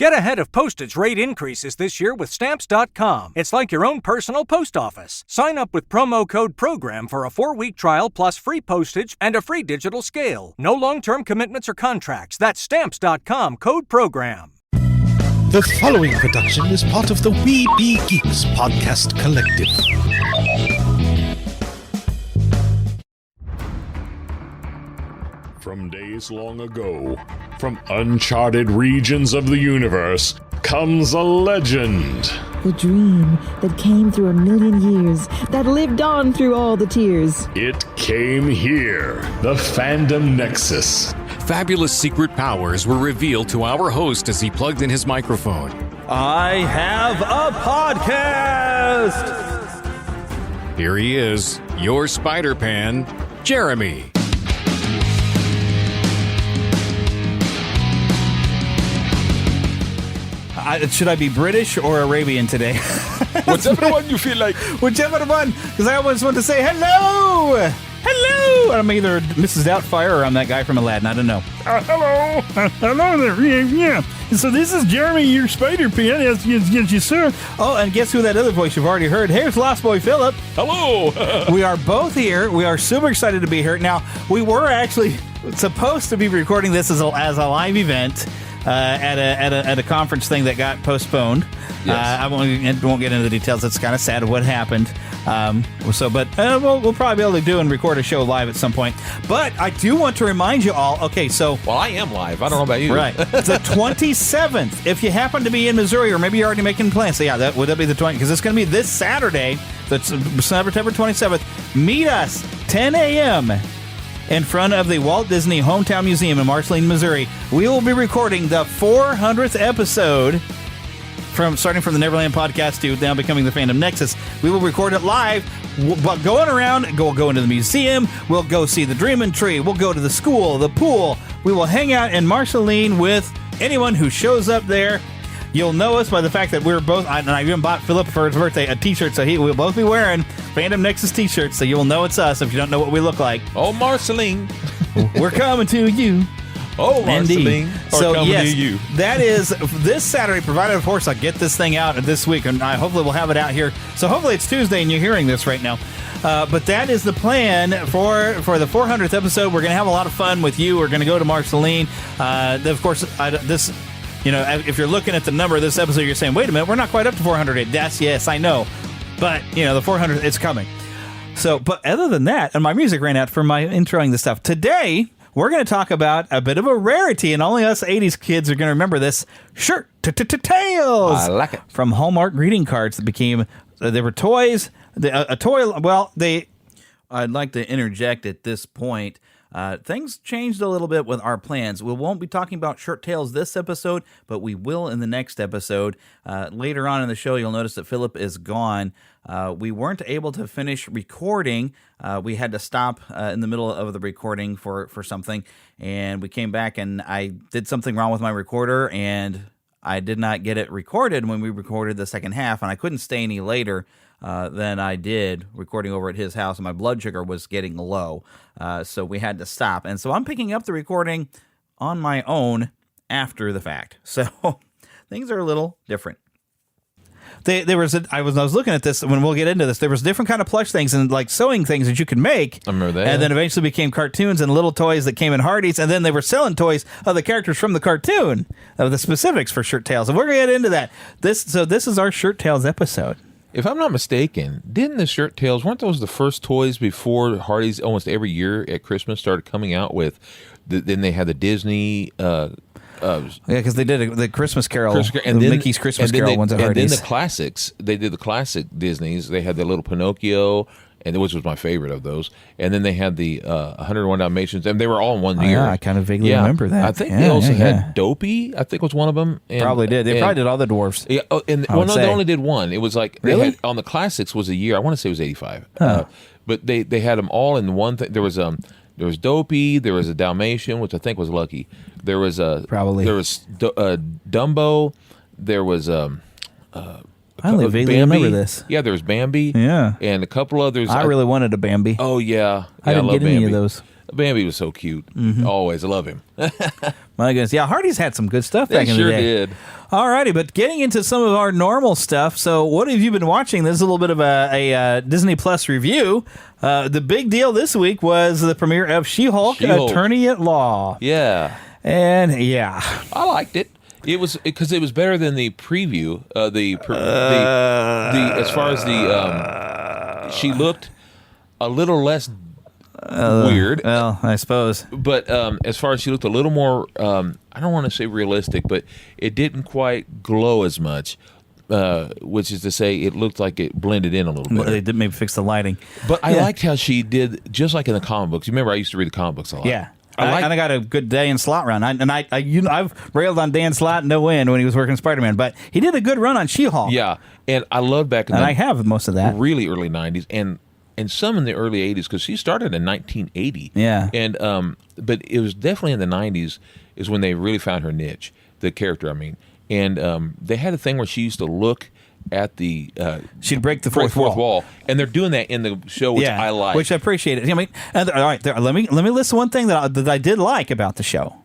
Get ahead of postage rate increases this year with Stamps.com. It's like your own personal post office. Sign up with promo code PROGRAM for a 4-week trial plus free postage and a free digital scale. No long-term commitments or contracts. That's Stamps.com, code PROGRAM. The following production is part of the We Be Geeks podcast collective. From days long ago, from uncharted regions of the universe, comes a legend. The dream that came through a million years, that lived on through all the tears. It came here, the Fandom Nexus. Fabulous secret powers were revealed to our host as he plugged in his microphone. I have a podcast! Here he is, your Spider-Pan, Jeremy. Should I be British or Arabian today? Whichever one you feel like. Whichever one, because I always want to say hello! Hello! I'm either Mrs. Doubtfire or I'm that guy from Aladdin. I don't know. Hello. Hello there. Yeah. So this is Jeremy, your Spider-Pan. Yes, sir. Oh, and guess who that other voice you've already heard? Here's Lost Boy Philip. Hello. We are both here. We are super excited to be here. Now, we were actually supposed to be recording this as a live event. At a conference thing that got postponed. Yes. I won't get into the details. It's kind of sad of what happened. We'll probably be able to do and record a show live at some point. But I do want to remind you all. Okay, so I am live. I don't know about you. Right, the 27th. If you happen to be in Missouri, or maybe you're already making plans, so yeah, that would be the 20th, because it's going to be this Saturday. That's September 27th. Meet us 10 a.m. in front of the Walt Disney Hometown Museum in Marceline, Missouri. We will be recording the 400th episode, starting from the Neverland podcast to now becoming the Fandom Nexus. We will record it live, going around. We'll go into the museum. We'll go see the Dreamin' Tree. We'll go to the school, the pool. We will hang out in Marceline with anyone who shows up there. You'll know us by the fact that we're both, and I even bought Philip for his birthday a t-shirt, so we'll both be wearing Fandom Nexus t-shirts, so you'll know it's us if you don't know what we look like. Oh, Marceline. We're coming to you. Oh, Marceline. So, yes, to you. That is this Saturday, provided, of course, I get this thing out this week, and hopefully we'll have it out here. So hopefully it's Tuesday and you're hearing this right now. But that is the plan for the 400th episode. We're going to have a lot of fun with you. We're going to go to Marceline. Of course, if you're looking at the number of this episode, you're saying, wait a minute, we're not quite up to 400. Yes, I know. But, the 400, it's coming. So, but other than that, and my music ran out for my introing this stuff. Today, we're going to talk about a bit of a rarity, and only us 80s kids are going to remember this. Shirt Tales. I like it. From Hallmark greeting cards that became, they were toys. I'd like to interject at this point. Things changed a little bit with our plans. We won't be talking about Shirt Tales this episode, but we will in the next episode. Later on in the show, you'll notice that Philip is gone. We weren't able to finish recording. We had to stop in the middle of the recording for something, and we came back, and I did something wrong with my recorder, and I did not get it recorded when we recorded the second half, and I couldn't stay any later than I did recording over at his house, and my blood sugar was getting low, so we had to stop. And so I'm picking up the recording on my own after the fact. So things are a little different. I was looking at this when we'll get into this. There was different kind of plush things and like sewing things that you could make. I remember that. And then eventually became cartoons and little toys that came in Hardee's. And then they were selling toys of the characters from the cartoon, of the specifics for Shirt Tales. And we're going to get into that. This is our Shirt Tales episode. If I'm not mistaken, didn't the Shirt Tales, weren't those the first toys before Hardee's almost every year at Christmas started coming out with, then they had the Disney... because they did the Christmas Carol, and then, Mickey's Christmas Carol ones at Hardee's. And then the classics, they did the classic Disneys. They had the little Pinocchio, which was my favorite of those. And then they had the 101 Dalmatians, and they were all in one year. Yeah, I kind of vaguely remember that. I think they also had Dopey, I think was one of them. And, probably did. They probably did all the dwarves. Yeah, they only did one. It was like, really? They had, on the classics was a year, I want to say it was 85. But they had them all in one thing. There was Dopey, there was a Dalmatian, which I think was Lucky. There was Dumbo, there was I only vaguely remember this. Yeah, there was Bambi. Yeah. And a couple others. I really wanted a Bambi. Oh, yeah. I didn't get any of those. Bambi was so cute. Always. I love him. My goodness. Yeah, Hardee's had some good stuff back in the day. They sure did. Alrighty, but getting into some of our normal stuff. So, what have you been watching? This is a little bit of a Disney Plus review. The big deal this week was the premiere of She-Hulk, Attorney at Law. Yeah. And I liked it. It was because it was better than the preview. As far as she looked a little less weird. Well, I suppose. But as far as she looked a little more, I don't want to say realistic, but it didn't quite glow as much. Which is to say, it looked like it blended in a little bit. They did maybe fix the lighting. But I liked how she did, just like in the comic books. You remember I used to read the comic books a lot. Yeah. I got a good Dan Slott run. I've railed on Dan Slott no end when he was working Spider-Man, but he did a good run on She-Hulk. Yeah, and I love back in I have most of that. Really early 90s and some in the early 80s because she started in 1980. Yeah. And but it was definitely in the 90s is when they really found her niche, the character, I mean. And they had a thing where she used to look at the she'd break the fourth wall, and they're doing that in the show, which I like, which I appreciate it. I mean, all right, let me list one thing that I did like about the show.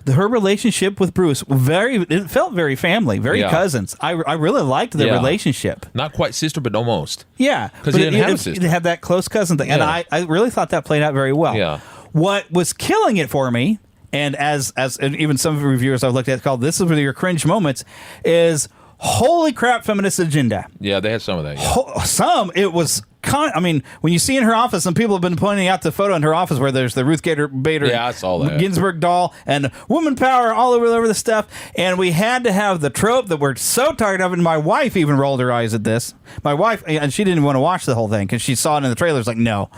Her relationship with Bruce, it felt very family, very cousins. I really liked their relationship. Not quite sister, but almost. Yeah, because he didn't have a sister. It had that close cousin thing, and I really thought that played out very well. Yeah. What was killing it for me, and as even some of the reviewers I've looked at called "This is one of your cringe moments," is holy crap, feminist agenda. Yeah, they had some of that. Yeah. It was. I mean, when you see in her office, and people have been pointing out the photo in her office where there's the Ruth Bader I saw that. Ginsburg doll and woman power all over the stuff. And we had to have the trope that we're so tired of. And my wife even rolled her eyes at this. My wife, and she didn't want to watch the whole thing because she saw it in the trailers like, no.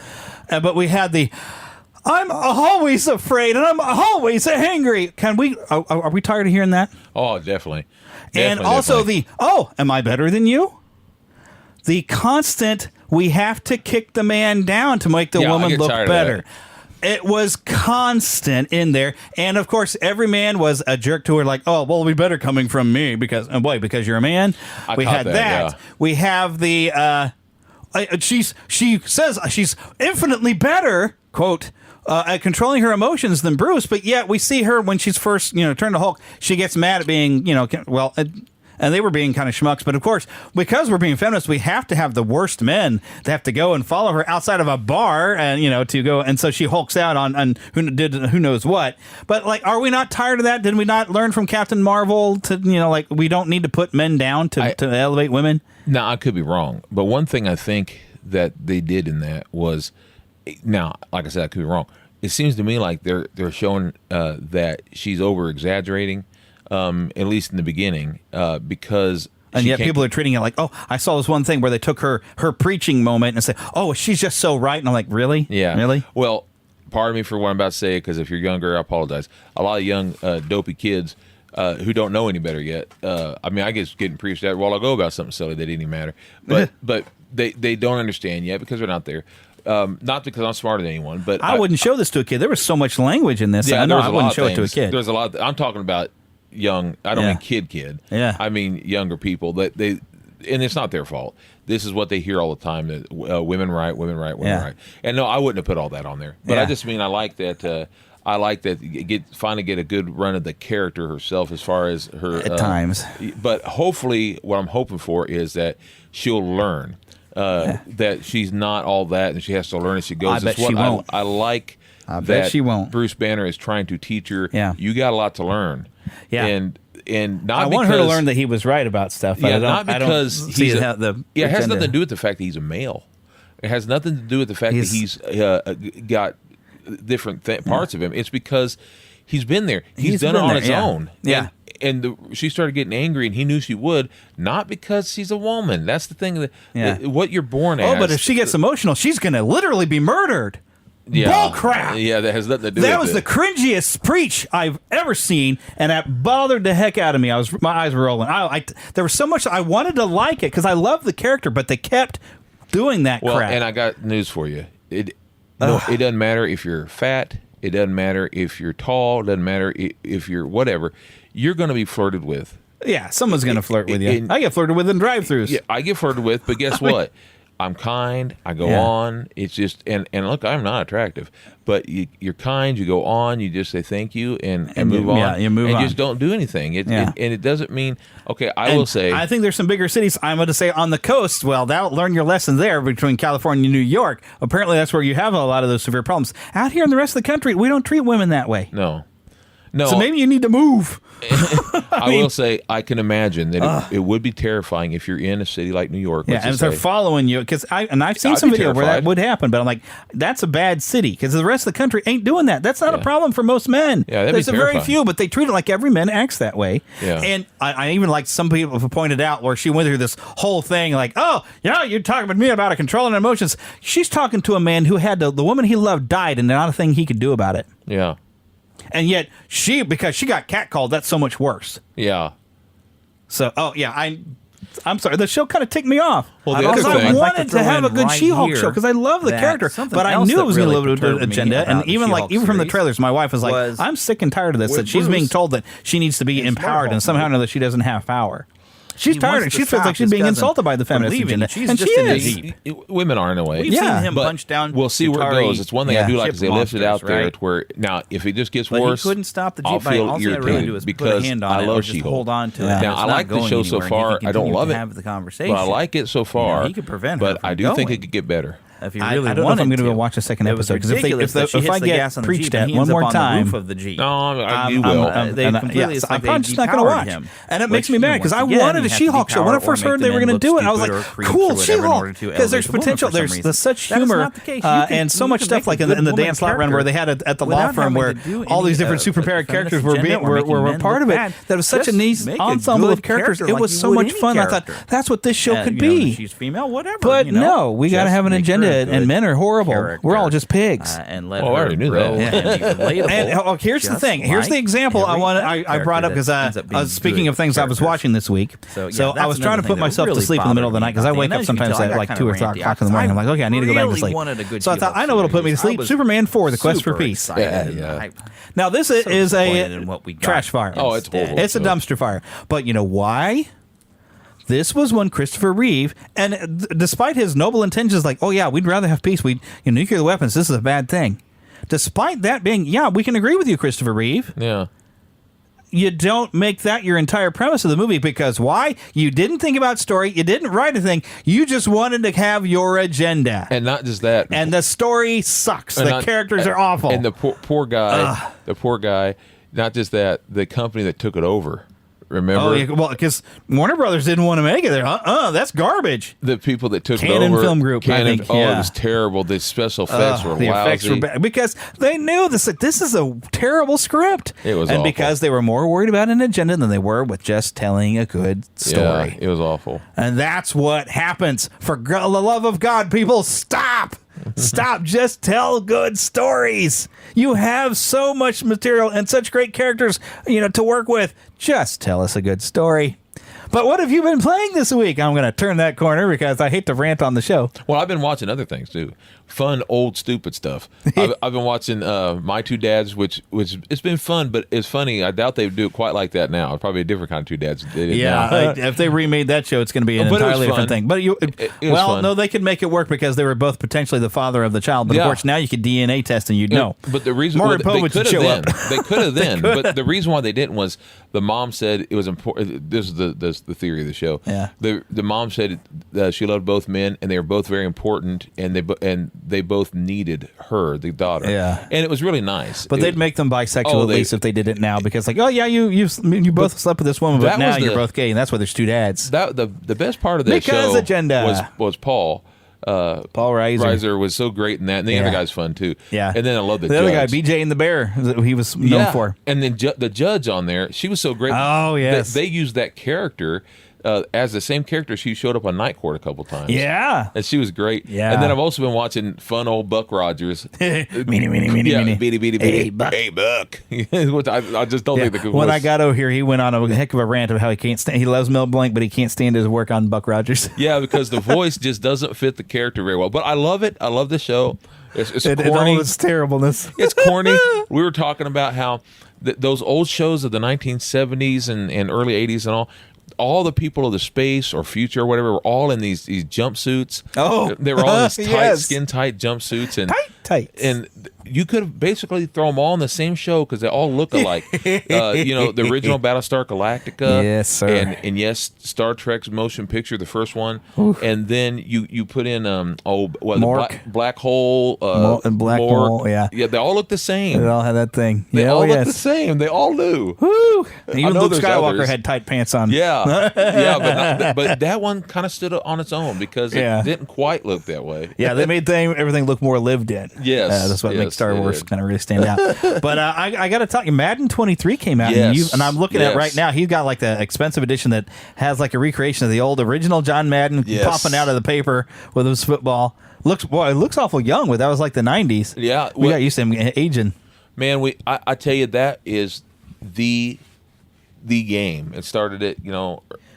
But we had I'm always afraid and I'm always angry. Are we tired of hearing that? Oh, definitely. And also am I better than you? The constant, we have to kick the man down to make the woman look better. It was constant in there. And of course, every man was a jerk to her, like, oh, well, it'll be better coming from me because you're a man. We had that. Yeah. We have the, she says she's infinitely better, quote, at controlling her emotions than Bruce, but yet we see her when she's first, turned to Hulk, she gets mad at being, and they were being kind of schmucks. But of course, because we're being feminists, we have to have the worst men that have to go and follow her outside of a bar and, to go. And so she hulks out on who knows what. But are we not tired of that? Did we not learn from Captain Marvel to, we don't need to put men down to elevate women? Now, I could be wrong. But one thing I think that they did in that was, now, like I said, I could be wrong. It seems to me like they're showing that she's over exaggerating. At least in the beginning, because yet people are treating it like, oh, I saw this one thing where they took her preaching moment and say, oh, she's just so right, and I'm like, really? Yeah, really? Well, pardon me for what I'm about to say, because if you're younger, I apologize. A lot of young dopey kids who don't know any better yet. I mean, I guess getting preached at a while ago about something silly that didn't even matter, but they don't understand yet because they're not there. Not because I'm smarter than anyone, but I wouldn't show this to a kid. There was so much language in this. Yeah, I wouldn't show it to a kid. There's a lot. I'm talking about young. I don't mean kid. Yeah. I mean younger people that and it's not their fault. This is what they hear all the time, that women right. And no, I wouldn't have put all that on there. But I just mean I like that. Finally get a good run of the character herself as far as her at times. But hopefully, what I'm hoping for is that she'll learn that she's not all that, and she has to learn as she goes. I bet she won't. I like. I bet she won't. Bruce Banner is trying to teach her. Yeah. You got a lot to learn. Yeah. And not I want her to learn that he was right about stuff. Yeah, not because it has nothing to do with the fact that he's a male. It has nothing to do with the fact that he's got different parts of him. It's because he's been there. He's done it on his own. Yeah. And she started getting angry, and he knew she would, not because she's a woman. That's the thing. What you're born as. Oh, but if she gets emotional, she's going to literally be murdered. Yeah. Bull crap. Yeah, that has nothing to do with it. That was the cringiest preach I've ever seen, and that bothered the heck out of me. My eyes were rolling. There was so much I wanted to like it because I love the character, but they kept doing that crap. And I got news for you. It doesn't matter if you're fat. It doesn't matter if you're tall. It doesn't matter if you're whatever. You're going to be flirted with. Yeah, someone's going to flirt with you. I get flirted with in drive-thrus. Yeah, I get flirted with, but guess what? I'm kind. I go on. It's just and look, I'm not attractive, but you're kind. You go on. You just say thank you and move on. Yeah, you move and on. just don't do anything. And it doesn't mean okay. I will say. I think there's some bigger cities. I'm going to say on the coast. Well, that'll learn your lesson there between California and New York. Apparently, that's where you have a lot of those severe problems. Out here in the rest of the country, we don't treat women that way. No. So maybe you need to move. I will say, I can imagine that it would be terrifying if you're in a city like New York. Yeah, and if they're following you, because I've seen some video where that would happen, but I'm like, that's a bad city because the rest of the country ain't doing that. That's not a problem for most men. Yeah, there's a very few, but they treat it like every man acts that way. Yeah. And I even like some people have pointed out where she went through this whole thing, like, oh, yeah, you're talking with me about a controlling emotions. She's talking to a man who had the woman he loved died, and not a thing he could do about it. Yeah. And yet because she got catcalled, that's so much worse. Yeah. So, I'm sorry. The show kind of ticked me off. Well, because I thing, wanted to have a good She-Hulk show because I love the character, but I knew it was going to live to an agenda. And even from the trailers, my wife was like, "I'm sick and tired of this." That she's being told that she needs to be empowered, and somehow or another she doesn't have power. She's tired. She feels like she's being insulted by the feminist agenda, and she is. Women are in a way. We've seen him punch down. We'll see where it goes. It's one thing I do like is they left it out there to where now if it just gets worse, he couldn't stop the Jeep. I'll feel all he had to really do was because put a hand on I it love or just She-Hulk. hold on to it. Now I like the show so far. I don't love it. Have the conversation. But I like it so far. He could prevent her but from I do think going. it could get better. If you I really don't know if I'm going to watch a second episode because if I get preached at one more time, of the Jeep. No, you will. They completely. I'm probably just not going to watch, and it makes me mad because I wanted a She-Hulk show. When I first heard they were going to do it, I was like, "Cool, She-Hulk," because there's potential. There's such humor and so much stuff like in the Dan Slott run where they had at the law firm where all these different superpowered characters were a part of it. That was such a nice ensemble of characters. It was so much fun. I thought that's what this show could be. She's female, whatever. But no, we got to have an agenda, and men are horrible. We're all just pigs. And let I already knew that. And here's the thing. Here's the example I brought up because speaking of things I was watching this week. So I was trying to put myself to sleep in the middle of the night because I wake up sometimes at like 2 or 3 o'clock in the morning. I'm like, okay, I need to go back to sleep. So I thought, I know what'll put me to sleep. Superman 4: The Quest for Peace. Yeah. Now this is a trash fire. Oh, it's horrible. It's a dumpster fire. But you know why? This was when Christopher Reeve, and despite his noble intentions, like, oh yeah, we'd rather have peace. Nuclear weapons. This is a bad thing. Despite that being, yeah, we can agree with you, Christopher Reeve. Yeah. You don't make that your entire premise of the movie because why? You didn't think about story. You didn't write anything. You just wanted to have your agenda. And not just that. And the story sucks. The characters are awful. And the poor guy, not just that, the company that took it over. Remember? Oh, yeah, well, because Warner Brothers didn't want to make it. That's garbage. The people that took Canon it over. Film Group, I think. It was terrible. The special effects were the lousy. Effects were bad because they knew this is a terrible script. It was and awful. Because they were more worried about an agenda than they were with just telling a good story. Yeah, it was awful. And that's what happens. For the love of God, people, stop. Stop. Just tell good stories. You have so much material and such great characters, to work with. Just tell us a good story. But what have you been playing this week? I'm going to turn that corner because I hate to rant on the show. Well, I've been watching other things too. Fun, old, stupid stuff. I've been watching My Two Dads, which it's been fun, but it's funny. I doubt they do it quite like that now. It's probably a different kind of Two Dads. If they remade that show, it's going to be an entirely different thing. But no, they could make it work because they were both potentially the father of the child. But of course, now you could DNA test and you'd know. But the reason Maury Povich would show up. They could have then. But the reason why they didn't was the mom said it was important. This is the theory of the show. Yeah. The mom said she loved both men and they were both very important and they both needed her, the daughter. Yeah. And it was really nice. But they'd make them bisexual at least if they did it now because you both slept with this woman, but now you're both gay, and that's why there's two dads. The best part of that show agenda. was Paul. Paul Reiser was so great in that, and the other guy's fun too. Yeah, and then I love the other guy, BJ and the Bear. He was known for. And then the judge on there, she was so great. Oh yes, they used that character as the same character. She showed up on Night Court a couple times. Yeah, and she was great. Yeah, and then I've also been watching fun old Buck Rogers. Meanie. Hey Buck. Which I just don't think the when I got over here, he went on a heck of a rant of how he can't stand. He loves Mel Blanc, but he can't stand his work on Buck Rogers. Yeah, because the voice just doesn't fit the character very well. But I love it. I love the show. It's corny. All its terribleness. It's corny. We were talking about how those old shows of the 1970s and early 80s and all, all the people of the space or future or whatever were all in these jumpsuits. Oh, they were all in these tight, yes. skin tight jumpsuits, and tights. And you could basically throw them all in the same show because they all look alike. The original Battlestar Galactica, yes, sir, and yes, Star Trek's motion picture, the first one, and then you put in black hole and black hole, yeah, they all look the same. They all had that thing. They all look the same. They all do. Woo! Even Luke Skywalker others. had tight pants on. Yeah, but that one kind of stood on its own because it didn't quite look that way. Yeah, they made everything look more lived in. Yes, that's what makes Star Wars kind of really stand out. But I got to tell you, Madden 23 came out, and I'm looking at it right now. He's got like the expensive edition that has like a recreation of the old original John Madden popping out of the paper with his football. It looks awful young. But that was like the 90s. Yeah, we got used to him aging. Man, I tell you, that is the game. It started at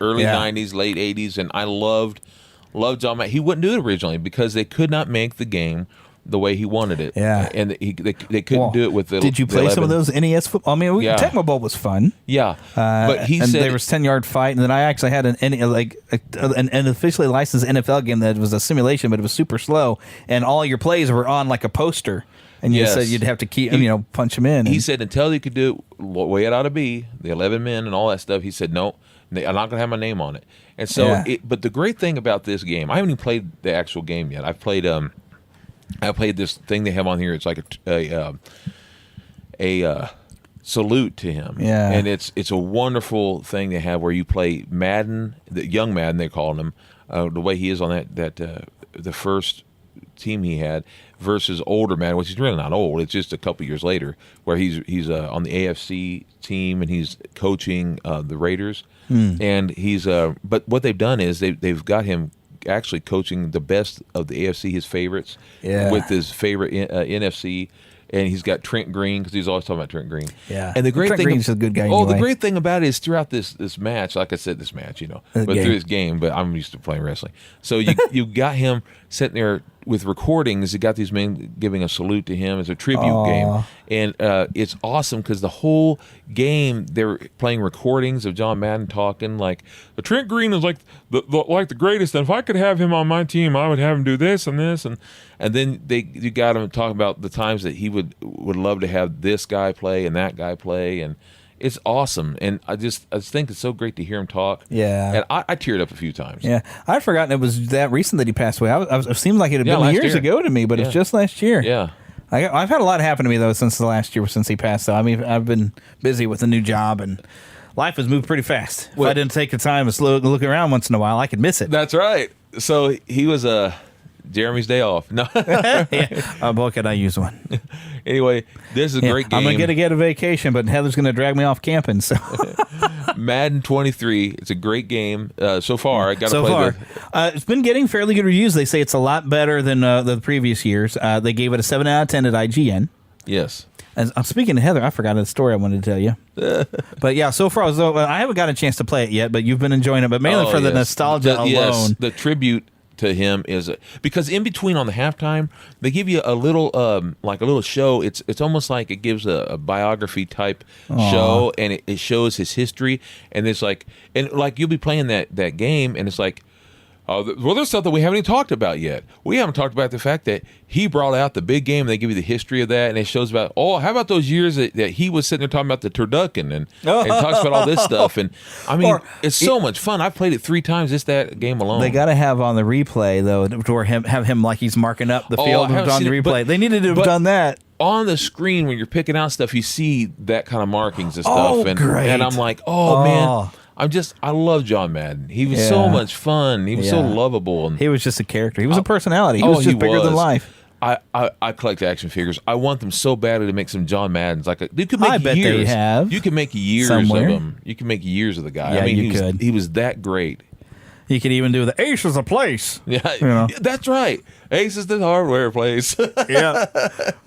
early 90s, late 80s, and I loved John Madden. He wouldn't do it originally because they could not make the game the way he wanted it. Yeah, and they couldn't do it with the. Did you play some of those NES football? I mean, Tecmo Bowl was fun. Yeah, but he said there was 10-yard fight, and then I actually had an officially licensed NFL game that was a simulation, but it was super slow, and all your plays were on like a poster. And you said you'd have to keep, punch them in. He said until you could do it the way it ought to be, the 11 men and all that stuff, he said, no, I'm not going to have my name on it. And so, but the great thing about this game, I haven't even played the actual game yet. I've played this thing they have on here. It's like a salute to him. Yeah. And it's a wonderful thing they have where you play Madden, the young Madden, they call him, the way he is on the first team he had versus older Madden, which he's really not old. It's just a couple years later where he's on the AFC team and he's coaching the Raiders. And he's but what they've done is they've got him actually coaching the best of the AFC, his favorites, with his favorite NFC. And he's got Trent Green because he's always talking about Trent Green. Yeah, and the great Trent thing, Green's a good guy. The great thing about it is throughout this match, like I said, through this game. But I'm used to playing wrestling, so you got him sitting there with recordings. You got these men giving a salute to him as a tribute game, and it's awesome because the whole game they're playing recordings of John Madden talking like Trent Green is like the greatest, and if I could have him on my team, I would have him do this and this and then you got him talking about the times that he would love to have this guy play and that guy play, and it's awesome. And I just think it's so great to hear him talk. Yeah, and I teared up a few times. Yeah, I'd forgotten it was that recent that he passed away. It seemed like it had been years ago to me, but it's just last year. Yeah. I've had a lot happen to me though since the last year since he passed. So I mean, I've been busy with a new job and life has moved pretty fast. If I didn't take the time to look around once in a while, I could miss it. That's right. So he was Jeremy's day off. No. Boy, could I use one. Anyway, this is a great game. I'm going to get a vacation, but Heather's going to drag me off camping. So Madden 23, it's a great game so far. I got to play it's been getting fairly good reviews. They say it's a lot better than the previous years. They gave it a 7 out of 10 at IGN. Yes. And I'm speaking to Heather. I forgot a story I wanted to tell you. But yeah, so far, I haven't got a chance to play it yet, but you've been enjoying it. But mainly for the nostalgia alone. Yes, the tribute to him is because in between on the halftime they give you a little like a little show. It's almost like it gives a biography type show, and it shows his history, and it's like you'll be playing that game, and it's like, well, there's something we haven't even talked about yet. We haven't talked about the fact that he brought out the big game. They give you the history of that, and it shows about, how about those years that he was sitting there talking about the turducken and talks about all this stuff. And I mean, it's so much fun. I've played it 3 times, just that game alone. They got to have on the replay, though, to have him like he's marking up the field on the replay. They needed to have done that. On the screen, when you're picking out stuff, you see that kind of markings and stuff. Great. And I'm like, man. I love John Madden. He was so much fun. He was so lovable. And he was just a character. He was a personality. He was just bigger than life. I collect action figures. I want them so badly to make some John Maddens. You could make I bet they have. You can make years somewhere. of them. You can make years of the guy. Yeah, I mean, you could. He was that great. You could even do the Ace is a place. Yeah, that's right. Ace is the hardware place. Yeah,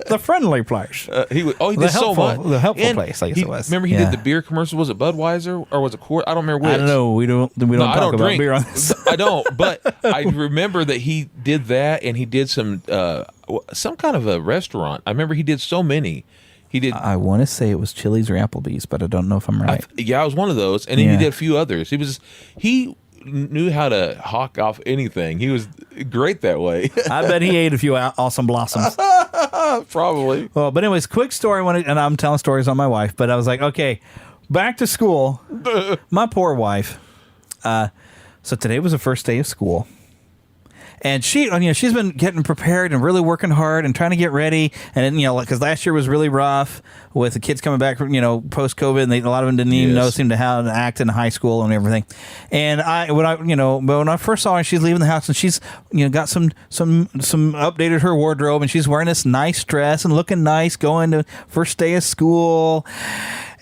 the friendly place. He did so much. The helpful place, I guess it was. Remember, he did the beer commercial. Was it Budweiser or was it Coors? I don't remember which. I don't know. We don't talk about beer on this. I don't. But I remember that he did that, and he did some kind of a restaurant. I remember he did so many. He did. I want to say it was Chili's or Applebee's, but I don't know if I'm right. Yeah, I was one of those, and then he did a few others. He knew how to hawk off anything. He was great that way. I bet he ate a few awesome blossoms. Probably. Well, but anyways, quick story. And I'm telling stories on my wife, but I was like, okay, back to school. My poor wife. So today was the first day of school. And she's been getting prepared and really working hard and trying to get ready. And because last year was really rough with the kids coming back, post COVID, and a lot of them didn't even seem to how to act in high school and everything. And when I first saw her, she's leaving the house and she's got some updated her wardrobe, and she's wearing this nice dress and looking nice, going to first day of school.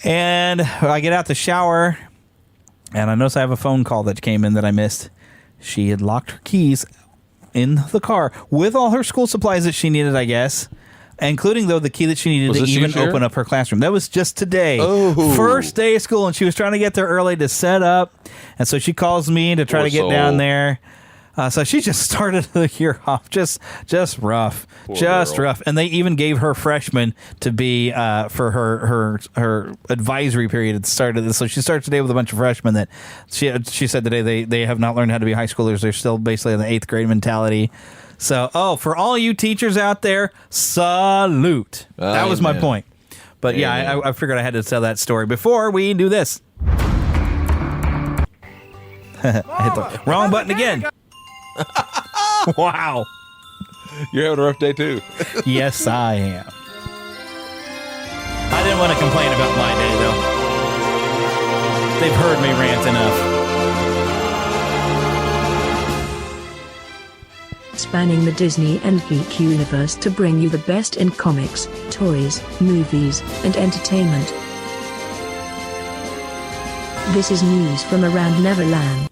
And I get out the shower, and I notice I have a phone call that came in that I missed. She had locked her keys in the car with all her school supplies that she needed, I guess, including, though, the key that she needed to even open up her classroom. That was just today. Oh. First day of school, and she was trying to get there early to set up. And so she calls me to try to get down there. So she just started the year off just rough. Rough. And they even gave her freshmen to be for her advisory period at the start of this. So she starts today with a bunch of freshmen that she said today they have not learned how to be high schoolers. They're still basically in the 8th grade mentality. So, for all you teachers out there, salute. That was my point. But yeah, I figured I had to tell that story before we do this. I hit the wrong button again. Wow. You're having a rough day, too. Yes, I am. I didn't want to complain about my day, though. They've heard me rant enough. Spanning the Disney and geek universe to bring you the best in comics, toys, movies, and entertainment. This is news from around Neverland.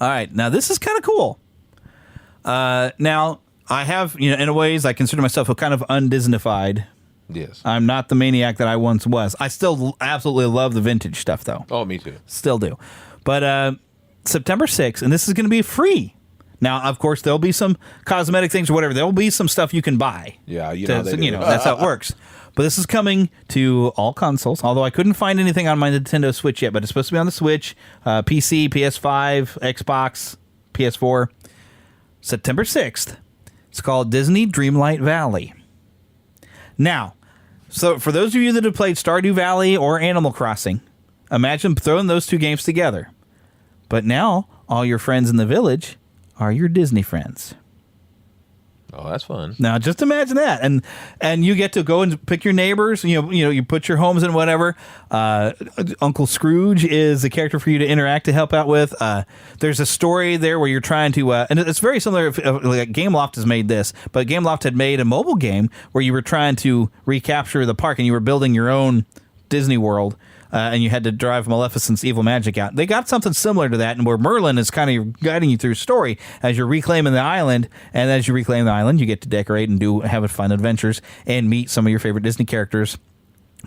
All right, now this is kind of cool. Now, I have, in a ways, I consider myself a kind of undisneyfied. Yes. I'm not the maniac that I once was. I still absolutely love the vintage stuff, though. Oh, me too. Still do. But September 6th, and this is going to be free. Now, of course, there'll be some cosmetic things or whatever. There'll be some stuff you can buy. Yeah, that's how it works. But this is coming to all consoles, although I couldn't find anything on my Nintendo Switch yet, but it's supposed to be on the Switch, PC, PS5, Xbox, PS4. September 6th. It's called Disney Dreamlight Valley. Now, so for those of you that have played Stardew Valley or Animal Crossing, imagine throwing those two games together. But now, all your friends in the village are your Disney friends. Oh, that's fun. Now, just imagine that, and you get to go and pick your neighbors. You put your homes in whatever. Uncle Scrooge is a character for you to interact to help out with. There's a story there where you're trying to, and it's very similar. Like Gameloft has made this, but Gameloft had made a mobile game where you were trying to recapture the park, and you were building your own Disney World. And you had to drive Maleficent's evil magic out. They got something similar to that, and where Merlin is kind of guiding you through a story as you're reclaiming the island. And as you reclaim the island, you get to decorate and have fun adventures and meet some of your favorite Disney characters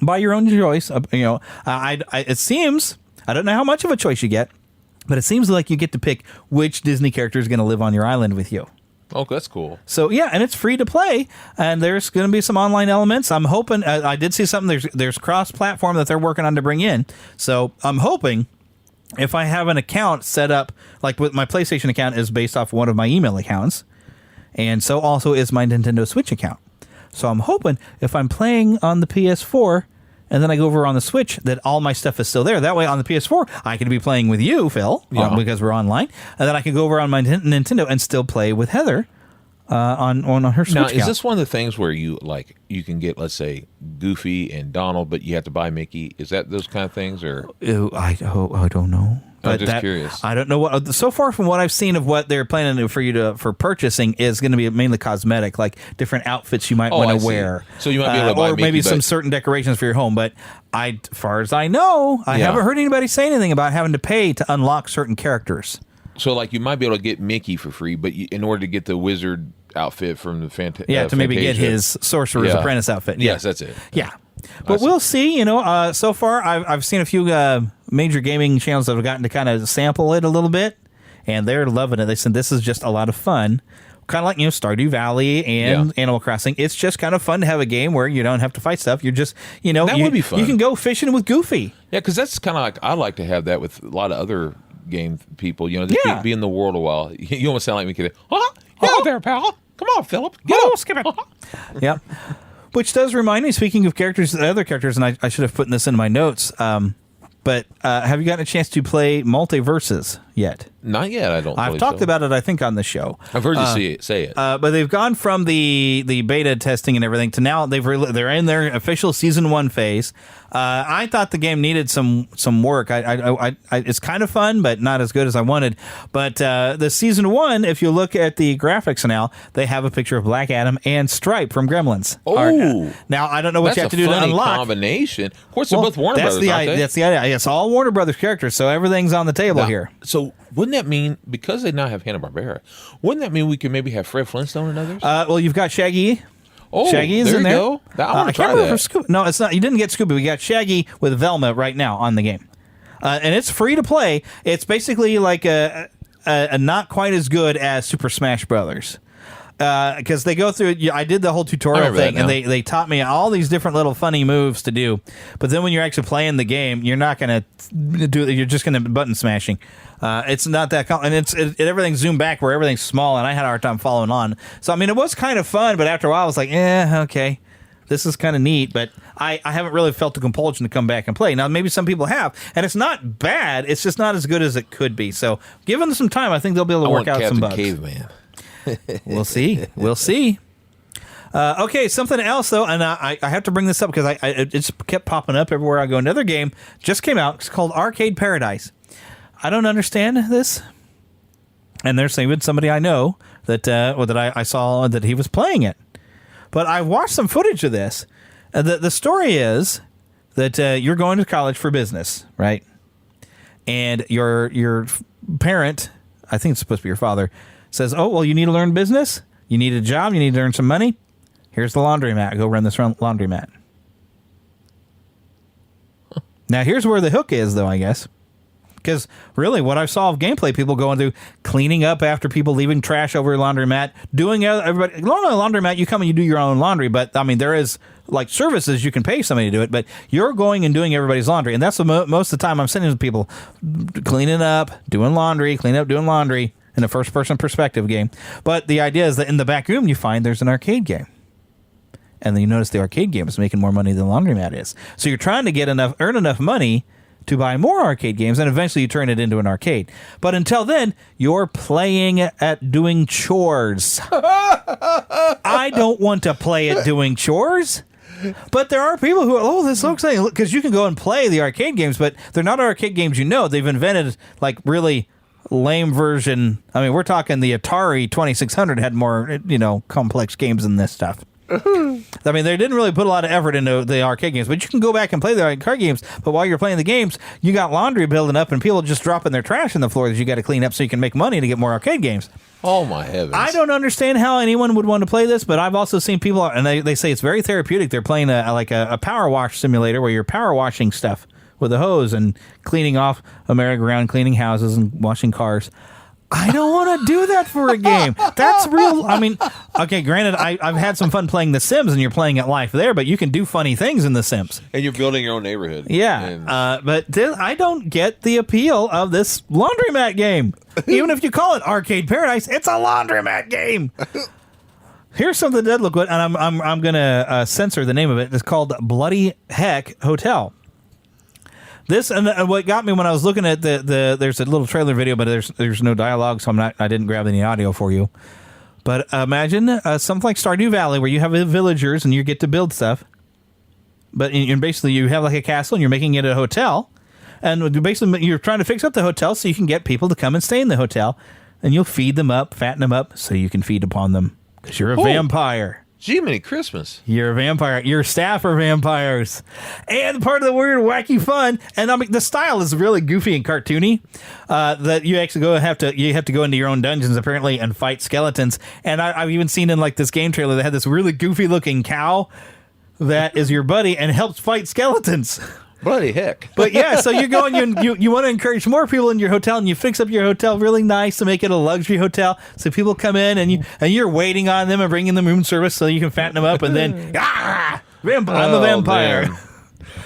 by your own choice. It seems, I don't know how much of a choice you get, but it seems like you get to pick which Disney character is going to live on your island with you. Oh, that's cool. So, yeah, and it's free to play, and there's going to be some online elements. I'm hoping, I did see something, there's cross-platform that they're working on to bring in. So, I'm hoping if I have an account set up, like with my PlayStation account is based off one of my email accounts, and so also is my Nintendo Switch account. So, I'm hoping if I'm playing on the PS4, and then I go over on the Switch, that all my stuff is still there. That way, on the PS4, I can be playing with you, Phil, because we're online. And then I can go over on my Nintendo and still play with Heather on her Switch account. Now, is this one of the things where you can get, let's say, Goofy and Donald, but you have to buy Mickey? Is that those kind of things? Or I don't know. I'm just curious. I don't know what. So far from what I've seen of what they're planning for you for purchasing is going to be mainly cosmetic, like different outfits you might want to wear. So you might be able to buy or Mickey, maybe some certain decorations for your home. But as far as I know, I haven't heard anybody say anything about having to pay to unlock certain characters. So, like, you might be able to get Mickey for free, but in order to get the wizard outfit from the to maybe get his Sorcerer's Apprentice outfit. Yes, that's it. Yeah. But we'll see. So far, I've seen a few major gaming channels that have gotten to kind of sample it a little bit, and they're loving it. They said this is just a lot of fun. kind of like, Stardew Valley and Animal Crossing. It's just kind of fun to have a game where you don't have to fight stuff. You're just, that would be fun. You can go fishing with Goofy. Yeah, because that's kind of like, I like to have that with a lot of other game people. Just be in the world a while. You almost sound like me. Kid. Hello there, pal. Come on, Philip. Get up, skip it. Yep. Which does remind me, speaking of other characters, and I should have put this in my notes. But have you gotten a chance to play Multiverses yet? Not yet, I don't. I've talked about it, I think, on the show. I've heard you say it. But they've gone from the beta testing and everything to now they're in their official season 1 phase. I thought the game needed some work. It's kind of fun, but not as good as I wanted. But the season 1, if you look at the graphics now, they have a picture of Black Adam and Stripe from Gremlins. Oh, now I don't know what you have to do to unlock. Combination. Of course, they're both Warner Brothers. Aren't they? That's the idea. It's all Warner Brothers characters, so everything's on the table here. So wouldn't that mean, because they now have Hanna-Barbera, wouldn't that mean we could maybe have Fred Flintstone and others? Well, you've got Shaggy. Oh, Shaggy is in there. Go. I want to try that. No, it's not. You didn't get Scooby. We got Shaggy with Velma right now on the game, and it's free to play. It's basically like a not quite as good as Super Smash Brothers. Because they go through it. I did the whole tutorial thing, and they taught me all these different little funny moves to do. But then when you're actually playing the game, you're not going to do it. You're just going to button smashing. It's not that and everything's zoomed back where everything's small, and I had a hard time following on. So, I mean, it was kind of fun, but after a while, I was like, okay, this is kind of neat. But I haven't really felt the compulsion to come back and play. Now, maybe some people have, and it's not bad. It's just not as good as it could be. So, give them some time. I think they'll be able to work out some bugs. Caveman. We'll see. Okay, something else, though, and I have to bring this up because it just kept popping up everywhere I go. Another game just came out. It's called Arcade Paradise. I don't understand this. And there's even somebody I know that I saw that he was playing it. But I watched some footage of this. The story is that you're going to college for business, right? And your parent, I think it's supposed to be your father, says, oh, well, you need to learn business? You need a job? You need to earn some money? Here's the laundromat. Go run this laundromat. Now, here's where the hook is, though, I guess. Because, really, what I saw of gameplay, people going through cleaning up after people leaving trash over your laundromat, doing everybody... Normally, a laundromat, you come and you do your own laundry, but, I mean, there is, like, services you can pay somebody to do it, but you're going and doing everybody's laundry, and that's most of the time I'm sitting with people cleaning up, doing laundry, doing laundry, in a first-person perspective game. But the idea is that in the back room, you find there's an arcade game. And then you notice the arcade game is making more money than the laundromat is. So you're trying to earn enough money to buy more arcade games, and eventually you turn it into an arcade. But until then, you're playing at doing chores. I don't want to play at doing chores. But there are people who, this is so exciting, because you can go and play the arcade games, but they're not arcade games They've invented, like, really lame version. I mean, we're talking the Atari 2600 had more, complex games than this stuff. I mean, they didn't really put a lot of effort into the arcade games, but you can go back and play the arcade games. But while you're playing the games, you got laundry building up and people just dropping their trash on the floor that you got to clean up so you can make money to get more arcade games. Oh, my heavens. I don't understand how anyone would want to play this, but I've also seen people, and they say it's very therapeutic. They're playing a power wash simulator where you're power washing stuff with a hose and cleaning off a merry-go-round, cleaning houses and washing cars. I don't want to do that for a game. That's real. I mean, okay, granted, I've had some fun playing The Sims, and you're playing at life there, but you can do funny things in The Sims. And you're building your own neighborhood. Yeah, but I don't get the appeal of this laundromat game. Even if you call it Arcade Paradise, it's a laundromat game. Here's something that did look good, and I'm going to censor the name of it. It's called Bloody Heck Hotel. This and what got me when I was looking at there's a little trailer video, but there's no dialogue, so I didn't grab any audio for you. But imagine something like Stardew Valley where you have villagers and you get to build stuff. But basically you have like a castle and you're making it a hotel, and basically you're trying to fix up the hotel so you can get people to come and stay in the hotel, and you'll feed them up, fatten them up, so you can feed upon them because you're a vampire. Jiminy Christmas. You're a vampire. Your staff are vampires. And part of the weird, wacky fun, and I mean, the style is really goofy and cartoony, that you actually have to go into your own dungeons, apparently, and fight skeletons. And I've even seen in like this game trailer, they had this really goofy looking cow that is your buddy and helps fight skeletons. Bloody heck. But yeah, so you're going, you want to encourage more people in your hotel, and you fix up your hotel really nice to make it a luxury hotel. So people come in, and you're waiting on them and bringing them room service so you can fatten them up, and then I'm a vampire.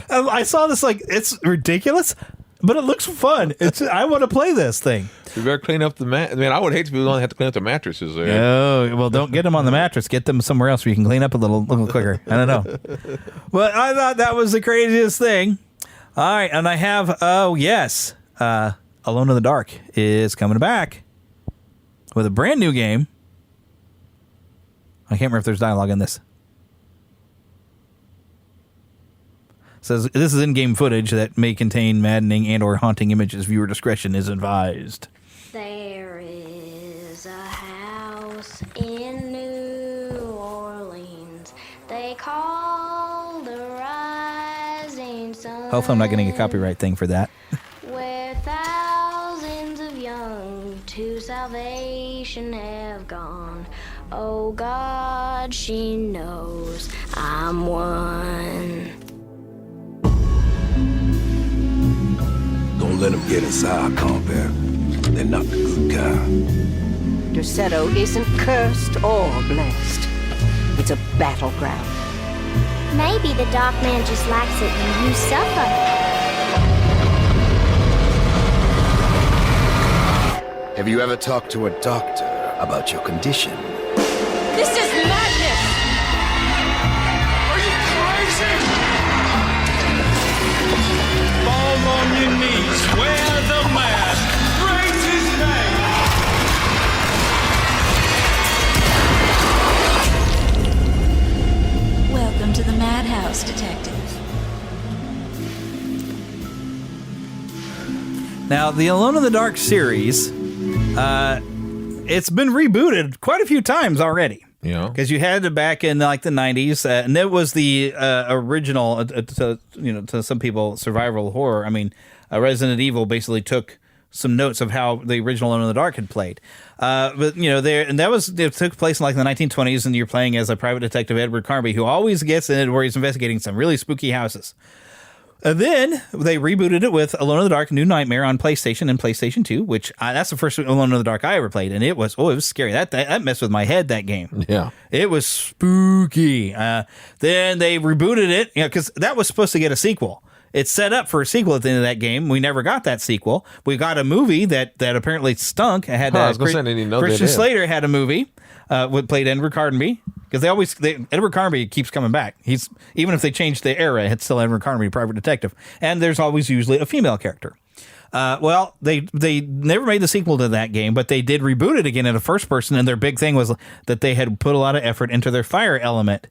I saw this, like, it's ridiculous, but it looks fun. I want to play this thing. You better clean up the mat. I mean, I would hate to be the one to have to clean up the mattresses there. Oh, well, don't get them on the mattress. Get them somewhere else where you can clean up a little quicker. I don't know. But I thought that was the craziest thing. All right, and I have, Alone in the Dark is coming back with a brand new game. I can't remember if there's dialogue in this. It says this is in-game footage that may contain maddening and or haunting images. Viewer discretion is advised. There is a house in New Orleans they call the Rising Sun. Hopefully I'm not getting a copyright thing for that. Where thousands of young to salvation have gone. Oh God, she knows I'm one. Don't let them get inside, compare. They're not the good kind. Derceto isn't cursed or blessed. It's a battleground. Maybe the Dark Man just likes it when you suffer. Have you ever talked to a doctor about your condition? This is madness! Are you crazy? Fall on your knees, wear the mask, praise his name. Welcome to the Madhouse, Detective. Now, the Alone in the Dark series, it's been rebooted quite a few times already. Yeah, because you had it back in like the 90s, and it was the original, to some people, survival horror. I mean, Resident Evil basically took some notes of how the original Alone in the Dark had played. But it took place in like the 1920s, and you're playing as a private detective, Edward Carnby, who always gets in it where he's investigating some really spooky houses. And then they rebooted it with Alone in the Dark: New Nightmare on PlayStation and PlayStation 2, which that's the first Alone in the Dark I ever played, and it was scary. That messed with my head, that game. Yeah, it was spooky. Then they rebooted it, because that was supposed to get a sequel. It's set up for a sequel at the end of that game. We never got that sequel. We got a movie that apparently stunk. It had Christian Slater had a movie. Played Edward Carnby, because Edward Carnby keeps coming back. He's, even if they change the era, it's still Edward Carnby, private detective, and there's always usually a female character. Well, they never made the sequel to that game, but they did reboot it again in a first person, and their big thing was that they had put a lot of effort into their fire element.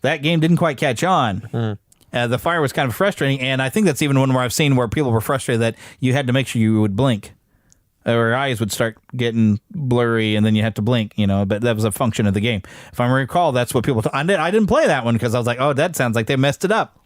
That game didn't quite catch on. The fire was kind of frustrating, and I think that's even one where I've seen where people were frustrated that you had to make sure you would blink, or your eyes would start getting blurry, and then you had to blink, but that was a function of the game. If I recall, that's what people I didn't play that one because I was like, oh, that sounds like they messed it up.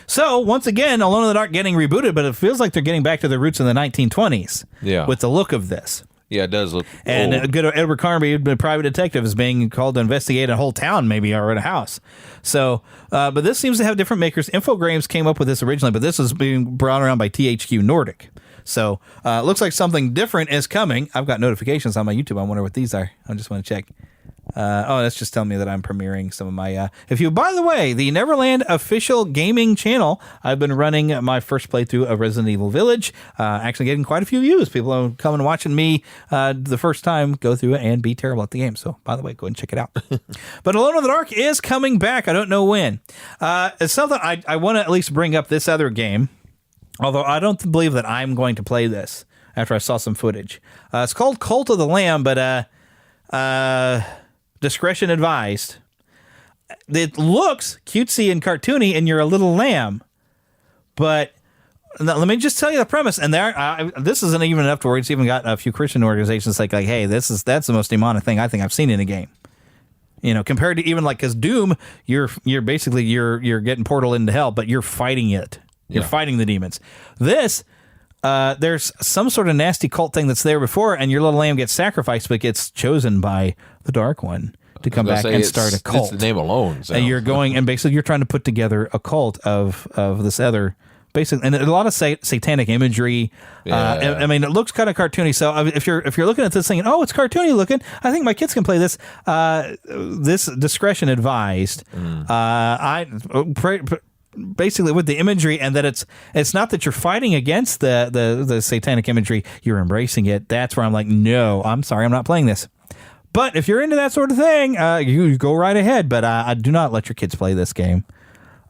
So, once again, Alone in the Dark getting rebooted, but it feels like they're getting back to their roots in the 1920s with the look of this. Yeah, it does look And old. Good Edward Carnby, a private detective, is being called to investigate a whole town, maybe, or a house. So, but this seems to have different makers. Infogrames came up with this originally, but this is being brought around by THQ Nordic. So, looks like something different is coming. I've got notifications on my YouTube. I wonder what these are. I just want to check. That's just telling me that I'm premiering some of my... by the way, the Neverland official gaming channel, I've been running my first playthrough of Resident Evil Village, actually getting quite a few views. People are coming and watching me the first time go through it and be terrible at the game. So, by the way, go ahead and check it out. But Alone in the Dark is coming back. I don't know when. It's something I want to at least bring up this other game, although I don't believe that I'm going to play this after I saw some footage. It's called Cult of the Lamb, but... discretion advised. It looks cutesy and cartoony, and you're a little lamb. But let me just tell you the premise. And this isn't even enough to where it's even got a few Christian organizations like hey, that's the most demonic thing I think I've seen in a game. Compared to even because Doom, you're basically you're getting portal into hell, but you're fighting it. You're fighting the demons. This. There's some sort of nasty cult thing that's there before, and your little lamb gets sacrificed, but gets chosen by the Dark One to come back and start a cult. It's the name alone. So. And you're going, and basically you're trying to put together a cult of this other basically, and a lot of satanic imagery. Yeah. I mean, it looks kind of cartoony. So if you're looking at this thinking, oh, it's cartoony looking, I think my kids can play this. This discretion advised. Basically with the imagery, and that it's not that you're fighting against the satanic imagery, you're embracing it. That's where I'm like, no, I'm sorry, I'm not playing this. But if you're into that sort of thing, you go right ahead. But I do not let your kids play this game.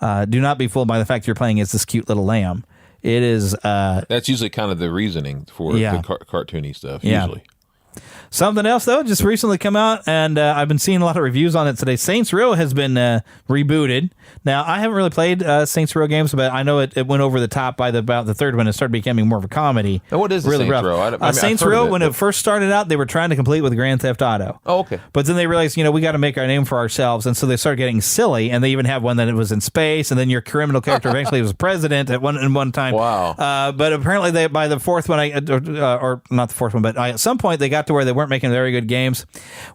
Do not be fooled by the fact you're playing as this cute little lamb. It is. That's usually kind of the reasoning for the cartoony stuff. Usually. Something else, though, just recently come out, and I've been seeing a lot of reviews on it today. Saints Row has been rebooted. Now, I haven't really played Saints Row games, but I know it went over the top by about the third one. It started becoming more of a comedy. And what is the Saints Row? Saints Row, when it first started out, they were trying to compete with Grand Theft Auto. Oh, okay. But then they realized, we got to make our name for ourselves, and so they started getting silly, and they even have one that it was in space, and then your criminal character eventually was president at one time. Wow. But apparently, by the fourth one, or not the fourth one, but at some point, they got to where they weren't making very good games.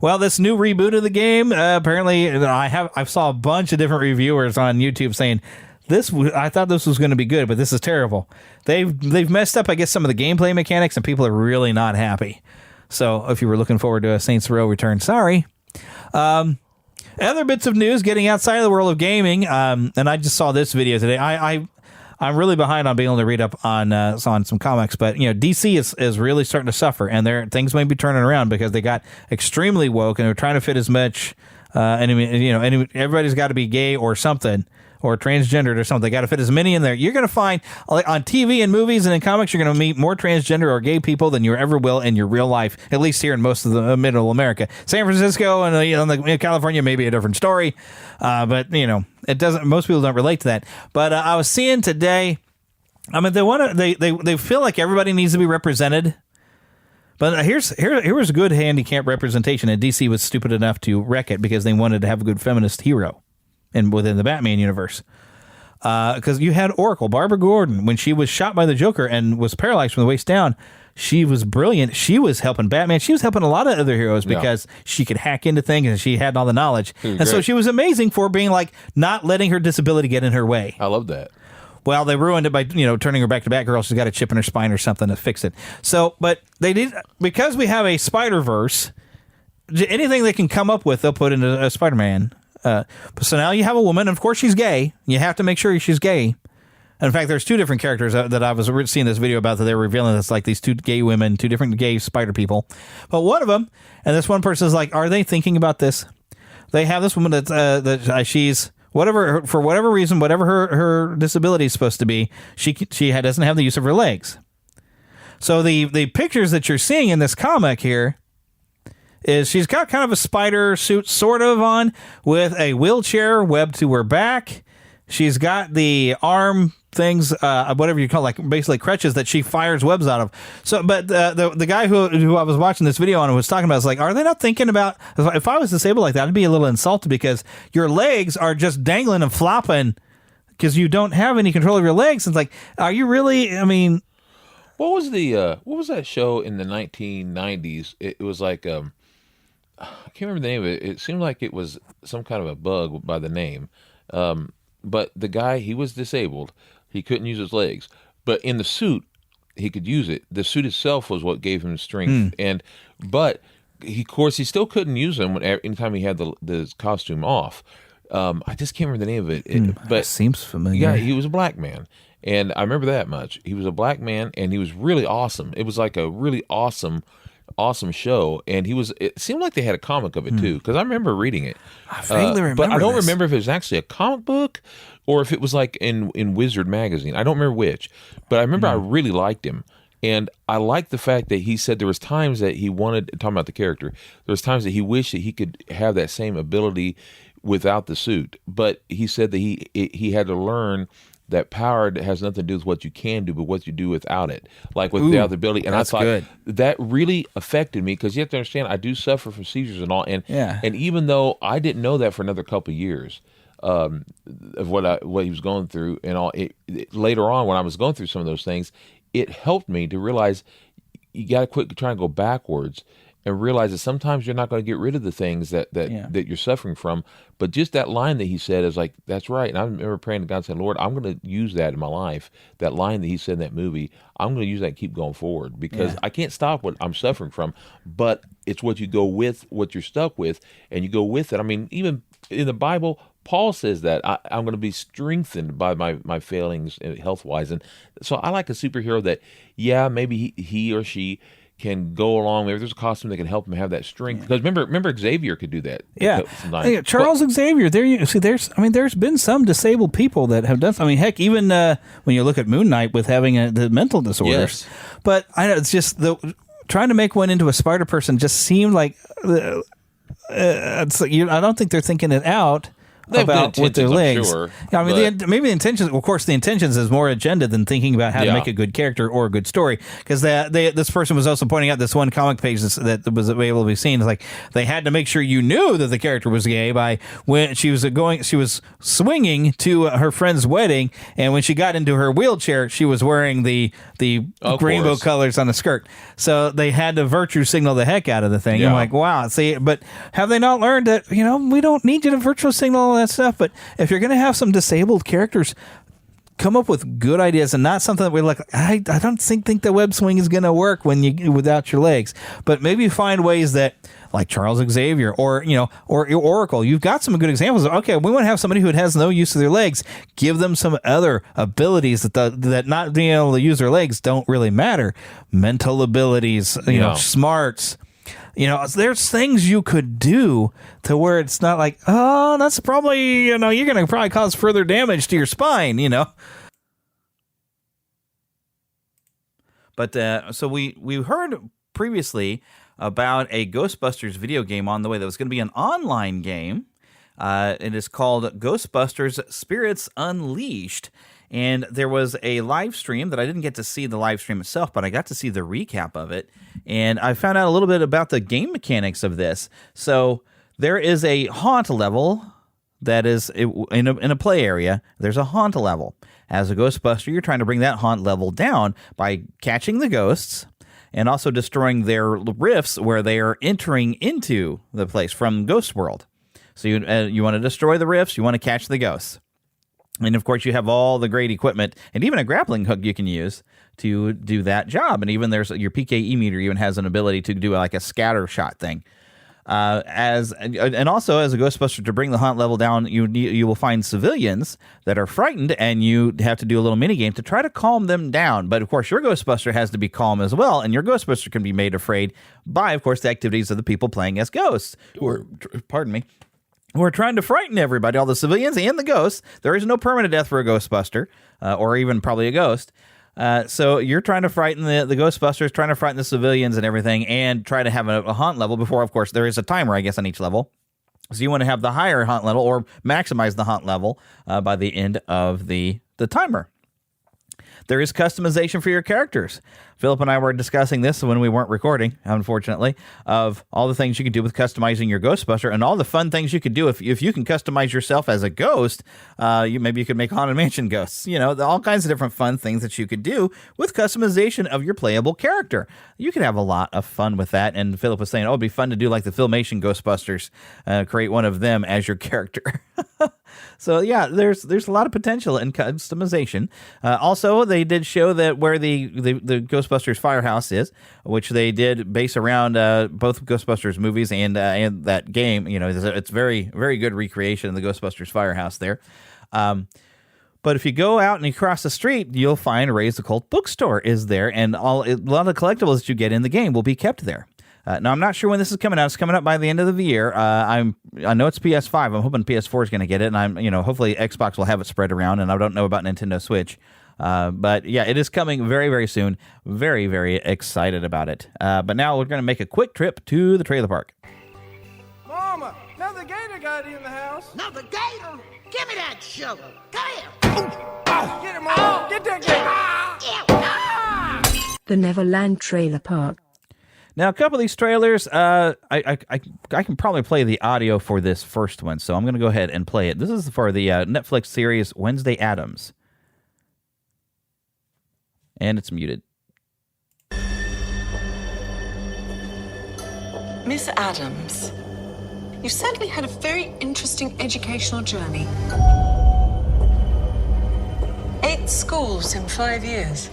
Well, this new reboot of the game, apparently, I saw a bunch of different reviewers on YouTube saying I thought this was going to be good, but this is terrible. They've messed up, I guess, some of the gameplay mechanics, and people are really not happy. So, if you were looking forward to a Saints Row return, sorry. Other bits of news getting outside of the world of gaming, and I just saw this video today. I'm really behind on being able to read up on some comics, but DC is really starting to suffer, and things may be turning around because they got extremely woke and they're trying to fit as much. Everybody's got to be gay or something, or transgendered or something. They got to fit as many in there. You're going to find on TV and movies and in comics, you're going to meet more transgender or gay people than you ever will in your real life. At least here in most of the middle America, San Francisco and California may be a different story, but it doesn't. Most people don't relate to that. But I was seeing today. I mean, they feel like everybody needs to be represented. But here was good handicap representation, and DC was stupid enough to wreck it because they wanted to have a good feminist hero within the Batman universe. Because you had Oracle, Barbara Gordon, when she was shot by the Joker and was paralyzed from the waist down, she was brilliant. She was helping Batman. She was helping a lot of other heroes because she could hack into things and she had all the knowledge. And so she was amazing for being not letting her disability get in her way. I love that. Well, they ruined it by, turning her back to Batgirl. She's got a chip in her spine or something to fix it. So, but they did, because we have a Spider-Verse, anything they can come up with, they'll put into a Spider-Man. So now you have a woman, and of course she's gay. You have to make sure she's gay. And in fact, there's two different characters that I was seeing this video about that they were revealing. It's like these two gay women, two different gay spider people. But one of them, and this one person is like, are they thinking about this? They have this woman that she's... for whatever reason, whatever her disability is supposed to be, she doesn't have the use of her legs. So the pictures that you're seeing in this comic here is she's got kind of a spider suit sort of on with a wheelchair webbed to her back. She's got the arm things, whatever you call basically crutches that she fires webs out of. So, but the guy who I was watching this video on was talking about, it's are they not thinking about, if I was disabled like that, I'd be a little insulted because your legs are just dangling and flopping because you don't have any control of your legs. It's are you really, I mean... What was that show in the 1990s? It was I can't remember the name of it. It seemed like it was some kind of a bug by the name. But the guy, he was disabled. He couldn't use his legs. But in the suit, he could use it. The suit itself was what gave him strength. But he still couldn't use them anytime he had the costume off. I just can't remember the name of it. But it seems familiar. Yeah, he was a black man. And I remember that much. He was a black man, and he was really awesome. It was like a really awesome show, and it seemed like they had a comic of it too, because I remember reading it. I vaguely remember, but I don't this. remember if it was actually a comic book or if it was in Wizard magazine. I don't remember which, but I remember I really liked him, and I liked the fact that he said there was times that he wanted, talking about the character, there was times that he wished that he could have that same ability without the suit, but he said that he had to learn that power has nothing to do with what you can do, but what you do without it, without the ability. And I thought that really affected me, because you have to understand, I do suffer from seizures and all. And even though I didn't know that for another couple of years of what he was going through and all, later on when I was going through some of those things, it helped me to realize you got to quit trying to go backwards and realize that sometimes you're not going to get rid of the things that you're suffering from. But just that line that he said is like, that's right. And I remember praying to God, saying, Lord, I'm going to use that in my life. That line that he said in that movie, I'm going to use that and keep going forward, because I can't stop what I'm suffering from. But it's what you go with, what you're stuck with, and you go with it. I mean, even in the Bible, Paul says that I'm going to be strengthened by my failings health-wise. And so I like a superhero that, maybe he or she can go along. Maybe there's a costume that can help him have that strength. Because remember Xavier could do that. Yeah. Charles Xavier. There's been some disabled people that have done. I mean, heck, even when you look at Moon Knight with having the mental disorders. Yes. But I know it's just trying to make one into a Spider Person just seemed like I don't think they're thinking it out. About with their legs. Sure, I mean, maybe the intentions. Of course, the intentions is more agenda than thinking about how to make a good character or a good story. Because this person was also pointing out this one comic page that was able to be seen. It's like they had to make sure you knew that the character was gay by when she was swinging to her friend's wedding, and when she got into her wheelchair, she was wearing the rainbow colors on the skirt. So they had to virtue signal the heck out of the thing. I'm like, wow. See, but have they not learned that we don't need you to virtual signal all that stuff? But if you're going to have some disabled characters, come up with good ideas and not something that we're like, I don't think the web swing is going to work without your legs. But maybe find ways that, like Charles Xavier or Oracle, you've got some good examples of, okay, we want to have somebody who has no use of their legs. Give them some other abilities that not being able to use their legs don't really matter. Mental abilities, smarts. There's things you could do to where it's not like, oh, that's probably, you're going to probably cause further damage to your spine, But so we heard previously about a Ghostbusters video game on the way that was going to be an online game. It is called Ghostbusters Spirits Unleashed. And there was a live stream that I didn't get to see the live stream itself, but I got to see the recap of it. And I found out a little bit about the game mechanics of this. So there is a haunt level that is in a play area. There's a haunt level. As a Ghostbuster, you're trying to bring that haunt level down by catching the ghosts and also destroying their rifts where they are entering into the place from Ghost World. So you want to destroy the rifts, you want to catch the ghosts. And, of course, you have all the great equipment and even a grappling hook you can use to do that job. And even there's your PKE meter even has an ability to do like a scatter shot thing. And also as a Ghostbuster, to bring the haunt level down, you will find civilians that are frightened, and you have to do a little mini game to try to calm them down. But, of course, your Ghostbuster has to be calm as well, and your Ghostbuster can be made afraid by, of course, the activities of the people playing as ghosts. We're trying to frighten everybody, all the civilians and the ghosts. There is no permanent death for a Ghostbuster, or even probably a ghost. So you're trying to frighten the Ghostbusters, trying to frighten the civilians and everything, and try to have a haunt level before, of course, there is a timer, I guess, on each level. So you want to have the higher haunt level or maximize the haunt level by the end of the timer. There is customization for your characters. Philip and I were discussing this when we weren't recording, unfortunately, of all the things you could do with customizing your Ghostbuster and all the fun things you could do. If you can customize yourself as a ghost, maybe you could make Haunted Mansion ghosts. All kinds of different fun things that you could do with customization of your playable character. You could have a lot of fun with that. And Philip was saying, it'd be fun to do like the Filmation Ghostbusters, create one of them as your character. So yeah, there's a lot of potential in customization. Also, they did show that where the Ghostbusters Firehouse is, which they did base around both Ghostbusters movies and that game. It's very, very good recreation of the Ghostbusters Firehouse there. But if you go out and you cross the street, you'll find Ray's Occult Bookstore is there, and a lot of the collectibles that you get in the game will be kept there. Now, I'm not sure when this is coming out. It's coming up by the end of the year. I know it's PS5. I'm hoping PS4 is going to get it, and hopefully Xbox will have it spread around, and I don't know about Nintendo Switch. But yeah, it is coming very, very soon. Very, very excited about it. But now we're going to make a quick trip to the trailer park. Mama, another gator got in the house. Another gator? Give me that shovel. Come here. Get him, Mama. Get that gator. The Neverland Trailer Park. Now, a couple of these trailers, I can probably play the audio for this first one, so I'm going to go ahead and play it. This is for the Netflix series Wednesday Addams. And it's muted. Miss Adams, you've certainly had a very interesting educational journey. 8 schools in 5 years.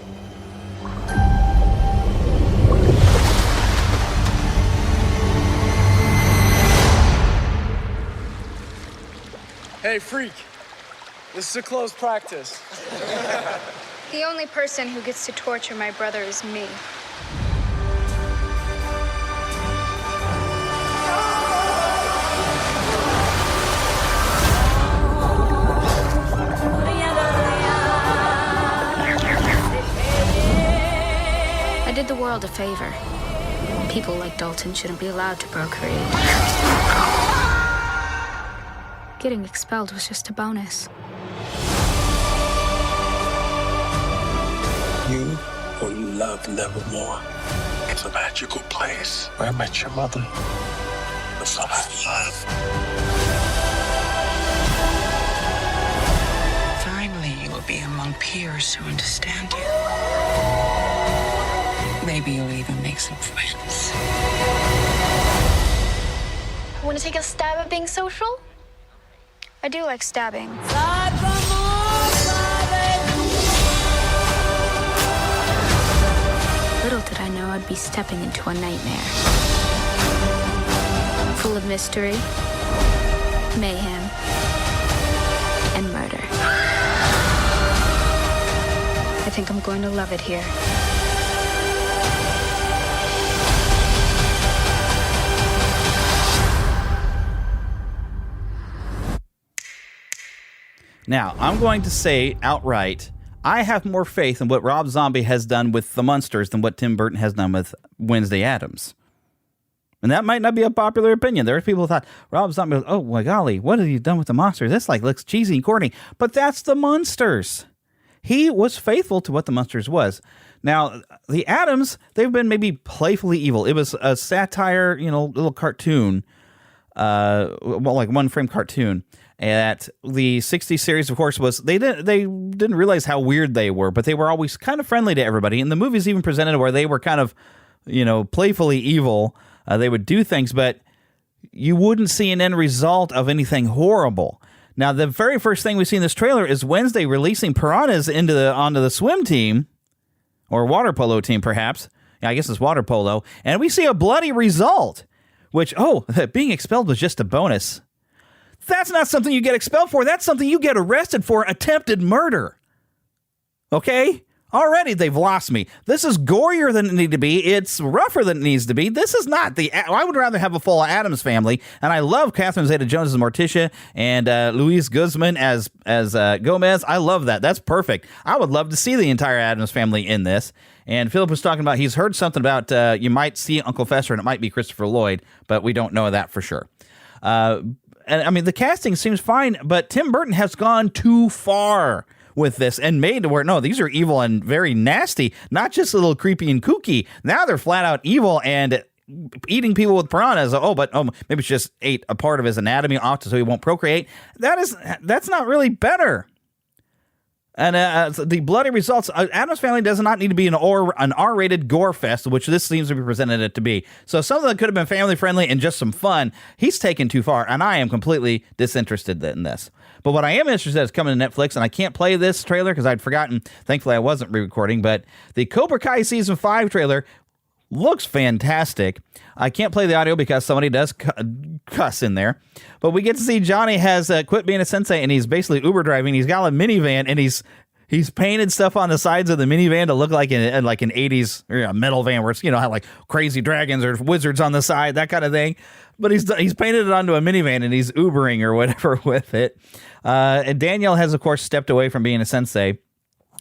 Hey, freak. This is a close practice. The only person who gets to torture my brother is me. I did the world a favor. People like Dalton shouldn't be allowed to procreate. Getting expelled was just a bonus. You or you love Nevermore. It's a magical place where I met your mother. The son I love. Finally, you will be among peers who understand you. Maybe you'll even make some friends. Want to take a stab at being social? I do like stabbing. Little did I know I'd be stepping into a nightmare. Full of mystery, mayhem, and murder. I think I'm going to love it here. Now, I'm going to say outright, I have more faith in what Rob Zombie has done with the Munsters than what Tim Burton has done with Wednesday Addams. And that might not be a popular opinion. There are people who thought, Rob Zombie, oh my golly, what have you done with the Monsters? This looks cheesy and corny. But that's the Munsters. He was faithful to what the Munsters was. Now, the Addams, they've been maybe playfully evil. It was a satire, little cartoon, like one-frame cartoon. At the 60s series, of course, was they didn't realize how weird they were, but they were always kind of friendly to everybody. And the movies even presented where they were kind of, playfully evil. They would do things, but you wouldn't see an end result of anything horrible. Now, the very first thing we see in this trailer is Wednesday releasing piranhas onto the swim team, or water polo team, perhaps. Yeah, I guess it's water polo. And we see a bloody result, which, being expelled was just a bonus. That's not something you get expelled for. That's something you get arrested for, attempted murder. Okay? Already they've lost me. This is gorier than it needs to be. It's rougher than it needs to be. This is not I would rather have a full Addams family, and I love Catherine Zeta-Jones as Morticia and Luis Guzman as Gomez. I love that. That's perfect. I would love to see the entire Addams family in this. And Philip was talking about he's heard something about you might see Uncle Fester, and it might be Christopher Lloyd, but we don't know that for sure. And I mean, the casting seems fine, but Tim Burton has gone too far with this and made to where, no, these are evil and very nasty, not just a little creepy and kooky. Now they're flat out evil and eating people with piranhas. Maybe it's just ate a part of his anatomy off so he won't procreate. That's not really better. And the bloody results, Addams Family does not need to be an R-rated gore fest, which this seems to be presented it to be. So something that could have been family-friendly and just some fun, he's taken too far, and I am completely disinterested in this. But what I am interested in is coming to Netflix, and I can't play this trailer because I'd forgotten. Thankfully, I wasn't re-recording, but the Cobra Kai Season 5 trailer looks fantastic. I can't play the audio because somebody does cuss in there. But we get to see Johnny has quit being a sensei, and he's basically Uber driving. He's got a minivan, and he's painted stuff on the sides of the minivan to look like an 80s metal van where it's, how like crazy dragons or wizards on the side, that kind of thing. But he's painted it onto a minivan, and he's Ubering or whatever with it. And Danielle has, of course, stepped away from being a sensei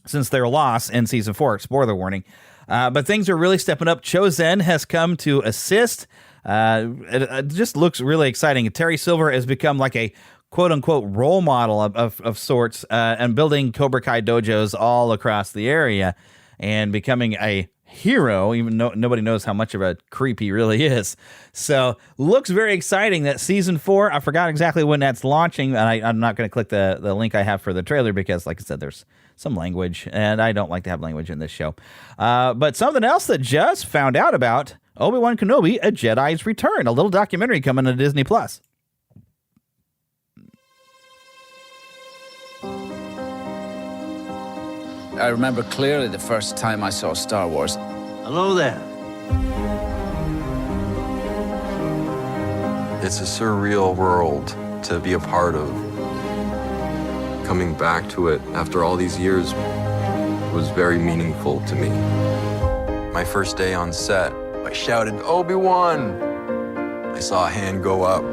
since their loss in Season 4. Spoiler warning. But things are really stepping up. Cho Zen has come to assist. It just looks really exciting. Terry Silver has become like a quote-unquote role model of sorts and building Cobra Kai dojos all across the area and becoming a hero, even though nobody knows how much of a creep he really is. So looks very exciting that Season 4, I forgot exactly when that's launching, and I'm not going to click the link I have for the trailer because, like I said, there's some language, and I don't like to have language in this show. But something else that just found out about, Obi-Wan Kenobi, A Jedi's Return, a little documentary coming to Disney+. I remember clearly the first time I saw Star Wars. Hello there. It's a surreal world to be a part of. Coming back to it after all these years was very meaningful to me. My first day on set, I shouted, "Obi-Wan!" I saw a hand go up.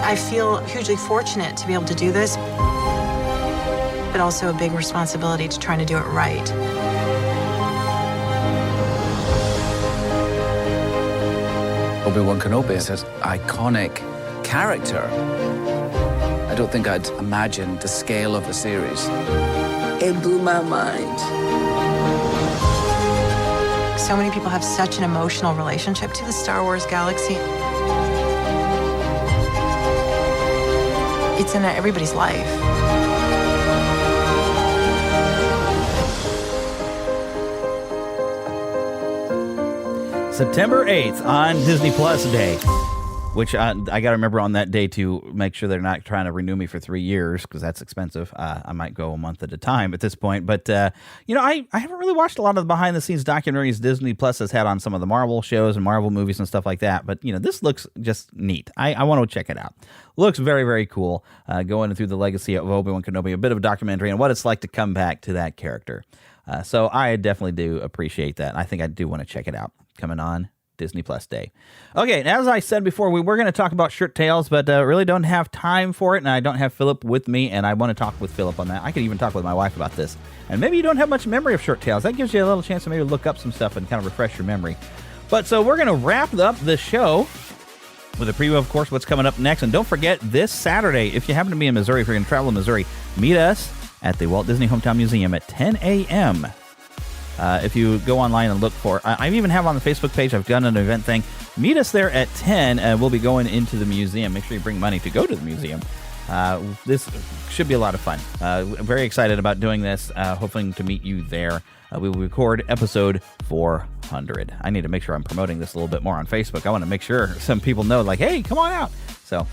I feel hugely fortunate to be able to do this, but also a big responsibility to trying to do it right. Obi-Wan Kenobi is an iconic character. I don't think I'd imagined the scale of the series. It blew my mind. So many people have such an emotional relationship to the Star Wars galaxy. It's in everybody's life. September 8th on Disney Plus Day, which I got to remember on that day to make sure they're not trying to renew me for 3 years, because that's expensive. I might go a month at a time at this point. But, I haven't really watched a lot of the behind-the-scenes documentaries Disney Plus has had on some of the Marvel shows and Marvel movies and stuff like that. But, this looks just neat. I want to check it out. Looks very, very cool, going through the legacy of Obi-Wan Kenobi, a bit of a documentary and what it's like to come back to that character. So I definitely do appreciate that. I think I do want to check it out. Coming on Disney Plus Day. Okay, and as I said before, we were going to talk about Shirt Tales, but really don't have time for it, and I don't have Philip with me, and I want to talk with Philip on that. I could even talk with my wife about this. And maybe you don't have much memory of Shirt Tales. That gives you a little chance to maybe look up some stuff and kind of refresh your memory. But so we're going to wrap up the show with a preview, of course, what's coming up next. And don't forget, this Saturday, if you happen to be in Missouri, if you're going to travel to Missouri, meet us at the Walt Disney Hometown Museum at 10 a.m., if you go online and look for, I even have on the Facebook page, I've done an event thing. Meet us there at 10, and we'll be going into the museum. Make sure you bring money to go to the museum. This should be a lot of fun. Very excited about doing this, hoping to meet you there. We will record episode 400. I need to make sure I'm promoting this a little bit more on Facebook. I want to make sure some people know, like, hey, come on out. So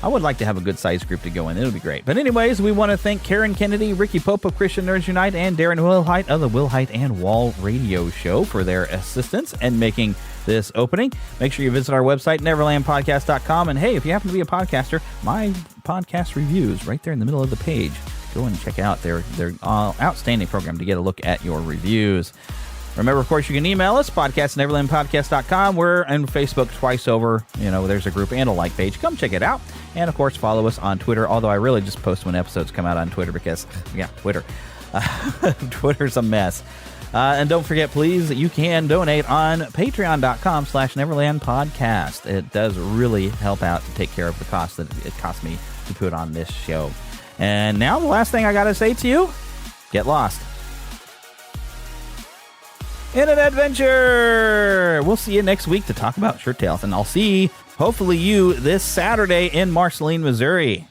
I would like to have a good size group to go in. It'll be great. But anyways, we want to thank Karen Kennedy, Ricky Pope of Christian Nerds Unite, and Darren Wilhite of the Wilhite and Wall Radio Show for their assistance in making this opening. Make sure you visit our website, neverlandpodcast.com. And hey, if you happen to be a podcaster, my podcast reviews right there in the middle of the page. Go and check it out. They're outstanding program to get a look at your reviews. Remember, of course, you can email us, podcast@neverlandpodcast.com. We're on Facebook twice over. There's a group and a like page. Come check it out. And, of course, follow us on Twitter, although I really just post when episodes come out on Twitter because, Twitter. Twitter's a mess. And don't forget, please, you can donate on patreon.com/neverlandpodcast. It does really help out to take care of the cost that it costs me to put on this show. And now the last thing I got to say to you, get lost in an adventure. We'll see you next week to talk about Shirt Tales, and I'll see, hopefully, you this Saturday in Marceline, Missouri.